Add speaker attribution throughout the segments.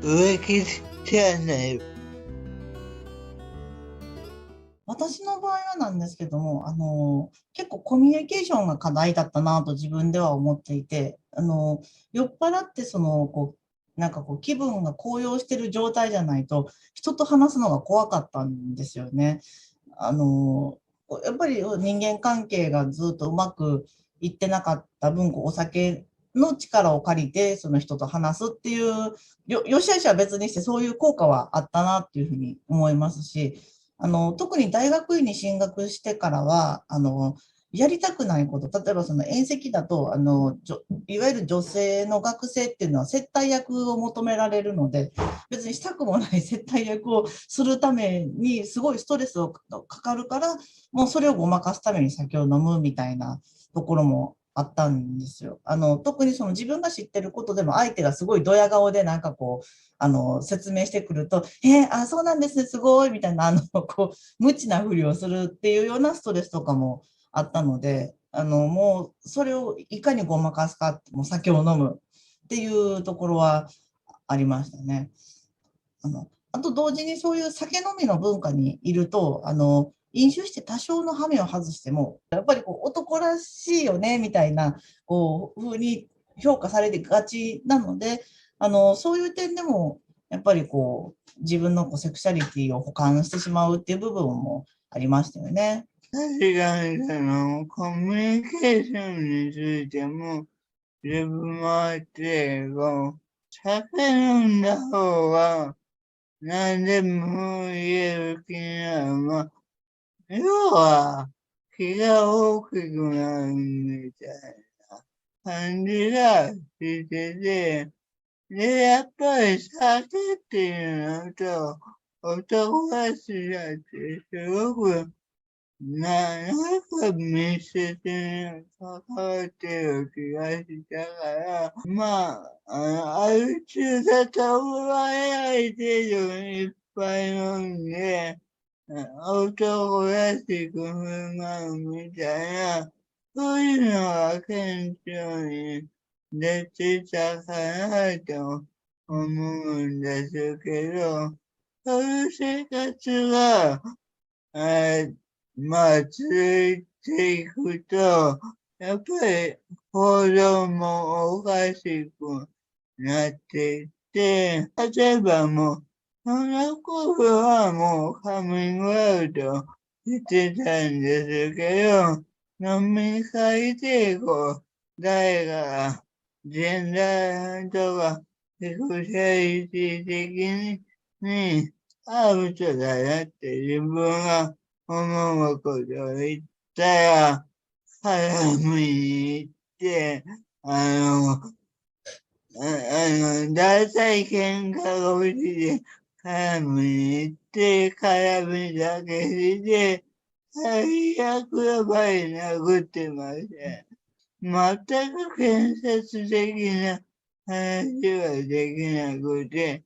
Speaker 1: 植木チャンネル。
Speaker 2: 私の場合はなんですけども、結構コミュニケーションが課題だったなと自分では思っていて、酔っ払ってなんかこう気分が高揚してる状態じゃないと、人と話すのが怖かったんですよね。あの、やっぱり人間関係がずっとうまくいってなかった分、お酒の力を借りて、その人と話すっていう、よしあしは別にしてそういう効果はあったなっていうふうに思いますし、特に大学院に進学してからは、やりたくないこと、例えばその宴席だと、いわゆる女性の学生っていうのは接待役を求められるので、別にしたくもない接待役をするためにすごいストレスをかかるから、もうそれをごまかすために酒を飲むみたいなところもあったんですよ。特にその自分が知ってることでも相手がすごいドヤ顔でなんかこう、説明してくると、そうなんですね、すごい、みたいな、無知なふりをするっていうようなストレスとかもあったので、もう、それをいかにごまかすか、もう酒を飲むっていうところはありましたね。あと同時にそういう酒飲みの文化にいると、飲酒して多少の羽目を外しても、やっぱりこう男らしいよね、みたいな、風に評価されてがちなので、そういう点でも、やっぱり自分のセクシャリティを補完してしまうっていう部分もありましたよね。
Speaker 1: 確かにコミュニケーションについても、自分もあって、酒飲んだ方が何でも言える気なのは、要は気が大きくなるみたいな感じがしてて、で、やっぱり酒っていうのと、男らしさってすごくなんか密接に関わってる気がしたから、ある程度とらえない程度にいっぱい飲んで、男らしく振る舞うみたいな、そういうのが顕著に出てたかなと思うんですけど、そういう生活が、え続いていくと、やっぱり行動もおかしくなっていって、例えばもう、その頃はもうカミングアウトしてたんですけど、飲み会で誰かがジェンダーとかセクシャリティ的にアウトだなって自分が思うことを言ったら、早めに行って、大体喧嘩が起きて、早めに行って、絡みだけして、最悪の場合殴ってません。全く建設的な話はできなくて、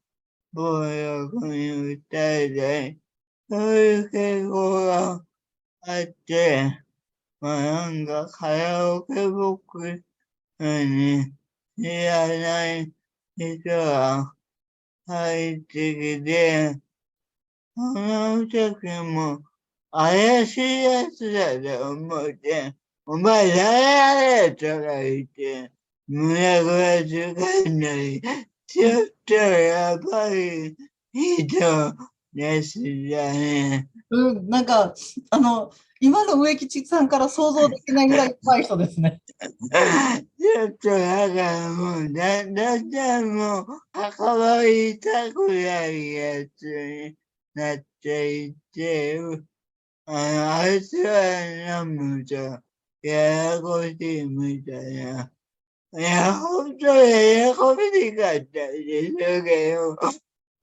Speaker 1: 暴力に訴えたり、そういう傾向があって、なんかカラオケボックスに知らない人が入ってきて、その時も怪しいやつだと思って、お前誰やれとか言って、胸ぐらつかんだり、ちょっとやっぱり人ですよね。
Speaker 2: うん、なんか、あの、今の植木さんから想像できないぐらい怖い人ですね。
Speaker 1: ちょっとだからもう、だんだんもう、関わりたくないやつになっていって、あいつら飲むと、ややこしいみたいな。いや、本当にややこしかったですけど、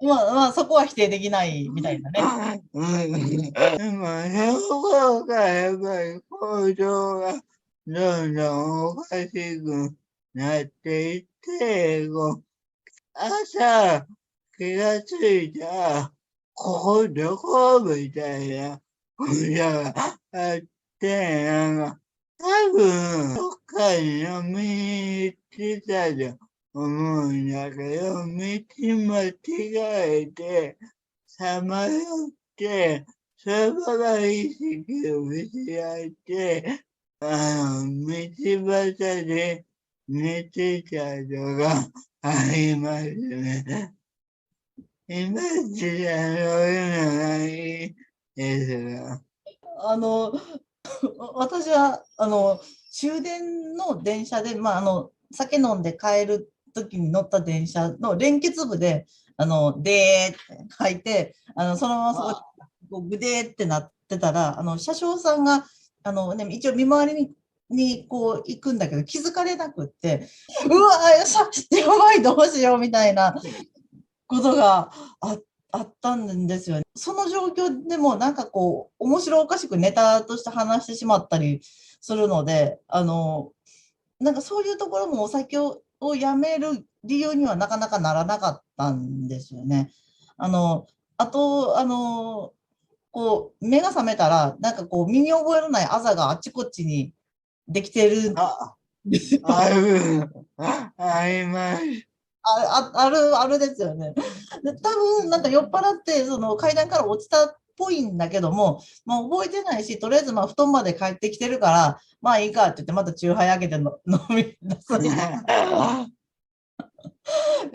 Speaker 2: まあ、そこは否定できないみたいなね。
Speaker 1: うん、でも、そこがやっぱり行動がどんどんおかしくなっていって、朝気がついたら、ここどこみたいなことがあって、多分、どっかに飲みに行ってたと思うんだけど、道間違えて、さまよって、そのまま意識を失って、道端で寝てたとかありますね。今時はそういうのないですが。
Speaker 2: 私は、終電の電車で、酒飲んで帰る時に乗った電車の連結部で、でーって書いて、そのままそこで、こうグデーってなってたら、車掌さんが、一応見回りにこう行くんだけど、気づかれなくって、うわやばい、どうしようみたいなことがあったんですよね。その状況でもなんかこう、面白おかしくネタとして話してしまったりするので、なんかそういうところもお酒をやめる理由にはなかなかならなかったんですよね。あの、あと、こう、目が覚めたら、なんかこう、身に覚えのないあざがあっちこっちにできてるん
Speaker 1: あ、
Speaker 2: ですよ。
Speaker 1: ある、あります。
Speaker 2: あるですよね。で、多分なんか酔っ払って、その階段から落ちたっぽいんだけども、まあ、覚えてないし、とりあえずまあ布団まで帰ってきてるから、まあいいかって言って、またチューハイ開けての飲み出すみたい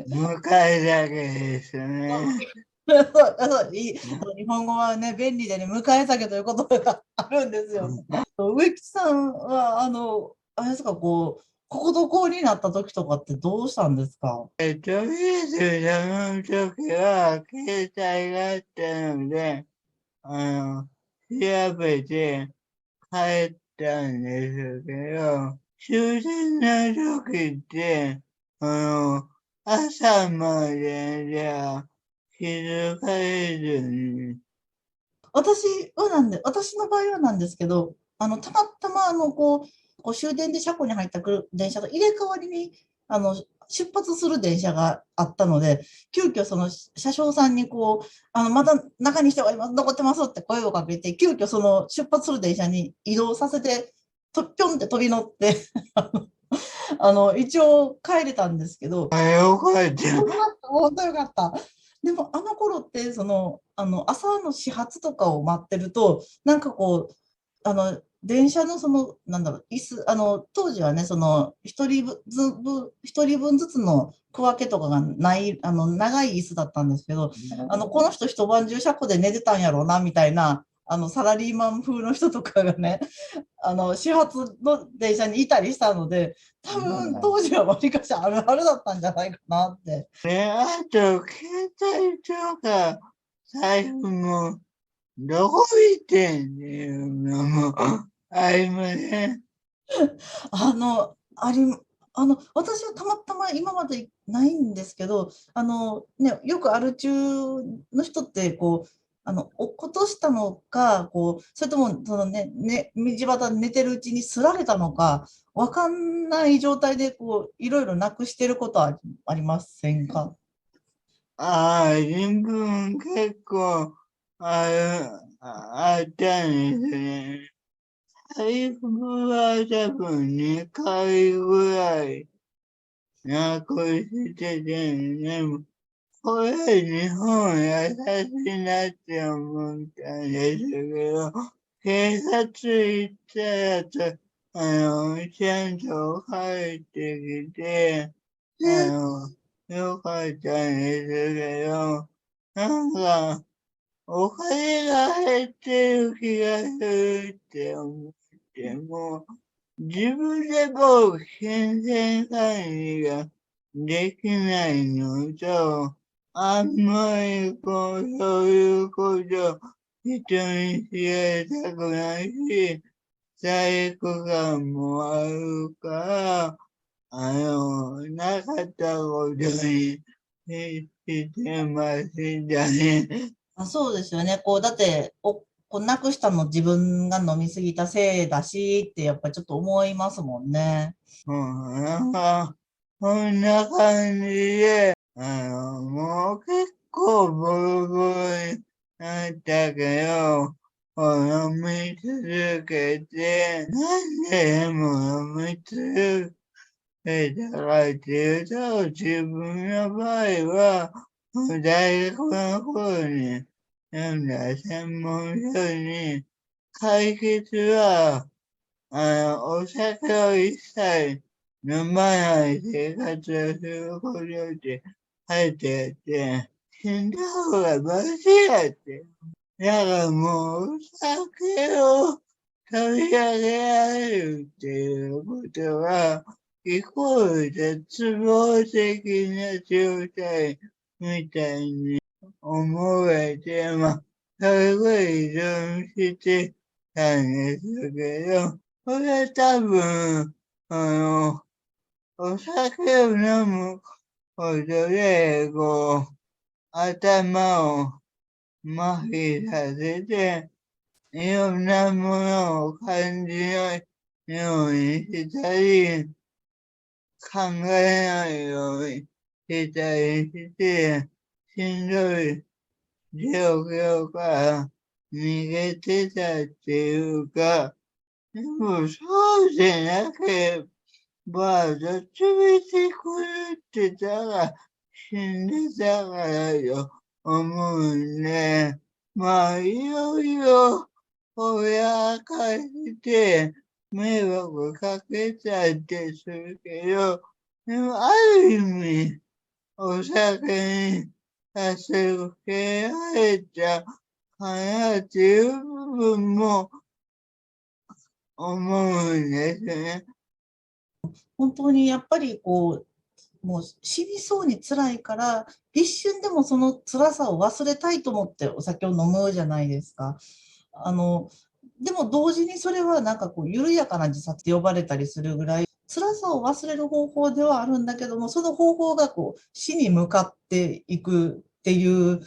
Speaker 1: 向かいだけですね。
Speaker 2: な。そう日本語はね、便利でね、迎え酒という言葉があるんですよね。植木さんは、あれですか、こう、国土交になった時とかってどうしたんですか？
Speaker 1: とりあえず、その時は、携帯があったので、調べて帰ったんですけど、終電の時って、朝までじゃ気づかれずに、
Speaker 2: 私の場合はなんですけど、たまたま、こう終電で車庫に入った電車と入れ替わりに、出発する電車があったので、急遽その車掌さんにこう、まだ中に人がいます、残ってますって声をかけて、急遽その出発する電車に移動させて、ぴょんって飛び乗って一応帰れたんですけど、
Speaker 1: よかった。
Speaker 2: 本当よかった。でも、あの頃って、朝の始発とかを待ってると、なんかこう、電車のなんだろう、椅子、当時はね、一人分ずつの区分けとかがない、長い椅子だったんですけど、この人一晩中車庫で寝てたんやろうな、みたいな、サラリーマン風の人とかがね、始発の電車にいたりしたので、多分当時はわりかしあるあるだったんじゃないかなって。
Speaker 1: ね、あと、携帯とか財布もどこ行ってんっていうのもありません？
Speaker 2: あの、あり、私はたまたま今までないんですけど、よくアル中の人って、こう、落っことしたのか、こう、それとも、道端で寝てるうちにすられたのか、わかんない状態で、こう、いろいろなくしてることはありませんか？
Speaker 1: 自分結構あったんですね。財布は多分2回ぐらいなくしてて、でも、これ日本優しいなって思ったんですけど、警察行ったらと、ちゃんと帰ってきて、あ
Speaker 2: ね。
Speaker 1: の、よかったんですけど、なんか、お金が減ってる気がするって思っても、自分でもう金銭管理ができないのと、あんまりこう、そういうことを人に知られたくないし、罪悪感もあるから、なかったことにしてましたね。
Speaker 2: そうですよね。こう、だって、こうなくしたの自分が飲みすぎたせいだしって、やっぱりちょっと思いますもんね。
Speaker 1: なんか、そんな感じで、もう結構ボロボロになったけど、飲み続けて、なんでも飲み続だからっていうと、自分の場合は、大学の頃に読んだ専門書に、解決は、お酒を一切飲まない生活をすることって書いてあって、死んだ方がマシやって。だからもう、お酒を取り上げられるっていうことは、イコール絶望的な状態みたいに思えて、それぐらい依存してたんですけど、これは多分、お酒を飲むことで、頭を麻痺させて、いろんなものを感じないようにしたり、考えないようにしたりして、しんどい状況から逃げてたっていうか、でもそうでなければ、どっちみち狂ってたら死んでたからよ思うんで、いろいろ親かして迷惑かけたってするけど、でもある意味、お酒に助けられたかなっていう部分も思うんですね。
Speaker 2: 本当にやっぱりもう死にそうに辛いから、一瞬でもその辛さを忘れたいと思ってお酒を飲むじゃないですか。でも同時にそれはなんか緩やかな自殺って呼ばれたりするぐらい、辛さを忘れる方法ではあるんだけども、その方法が死に向かっていくっていう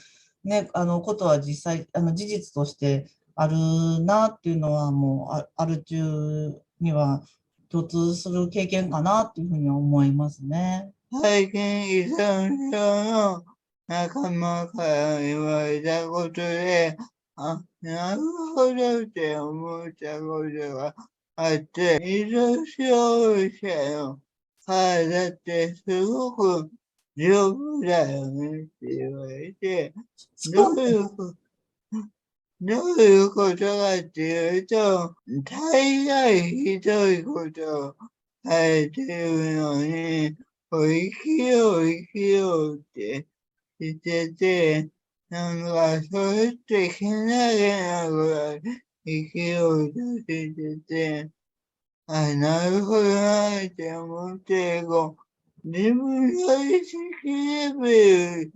Speaker 2: ね、ことは実際、事実としてあるなっていうのはもうある中には共通する経験かなっていうふうに思いますね。
Speaker 1: 最近依存症の仲間から言われたことで、なるほどって思ったことがあって、依存症者の体ってすごく丈夫だよねって言われて、どういうこどういうことかっていうと、大概ひどいことをされてるのに、生きよう生きようってしてて、なんかそれってけなげなぐらい生きようとしてて、なるほどなって思って、自分の意識レベル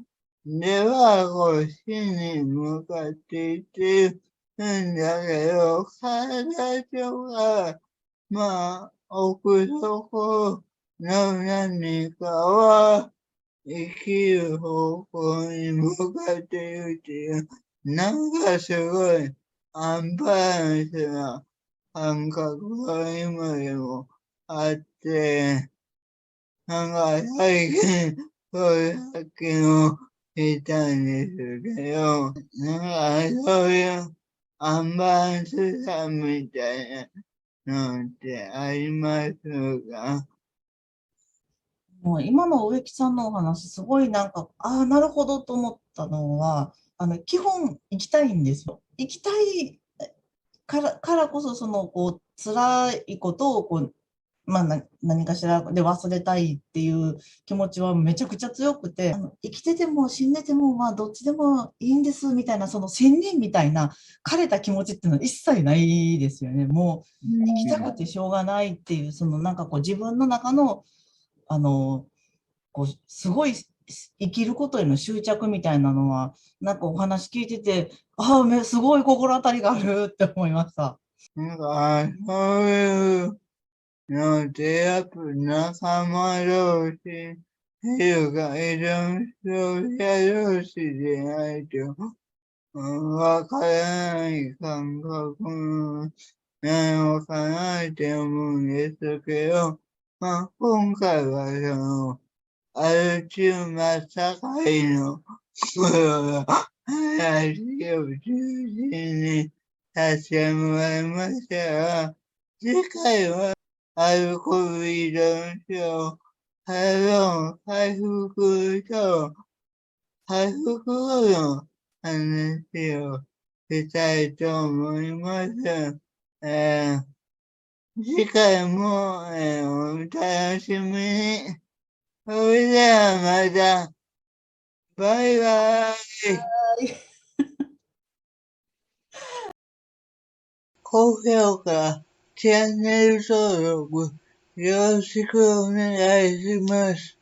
Speaker 1: では、死に向かっていってるんだけど、体とか、奥底の何かは、生きる方向に向かっているっていう、なんかすごいアンバランスな感覚が今でもあって、なんか最近、そういう発見をしたんですけど、なんかそういうアンバランスさみたいなのってありますか？
Speaker 2: もう今の植木さんのお話、すごいなんか、ああ、なるほどと思ったのは、基本行きたいんですよ。行きたいからこそ、辛いことを何かしらで忘れたいっていう気持ちはめちゃくちゃ強くて、生きてても死んでても、どっちでもいいんですみたいな、その仙人みたいな枯れた気持ちっていうのは一切ないですよね。もう生きたくてしょうがないっていう、なんか自分の中の、あの、すごい生きることへの執着みたいなのは、なんかお話聞いてて、すごい心当たりがあるって思いました。
Speaker 1: なんか、そういうので、やっぱ仲間同士、っていうか、依存症者同士でないと、わからない感覚なのかなって思うんですけど、今回はアルチューマ堺の話を中心にさせてもらいましたが、次回はアルコール依存症、回復と、回復後の話をしたいと思います。えー次回も、お楽しみに。それではまた、バイバイ。高評価、チャンネル登録、よろしくお願いします。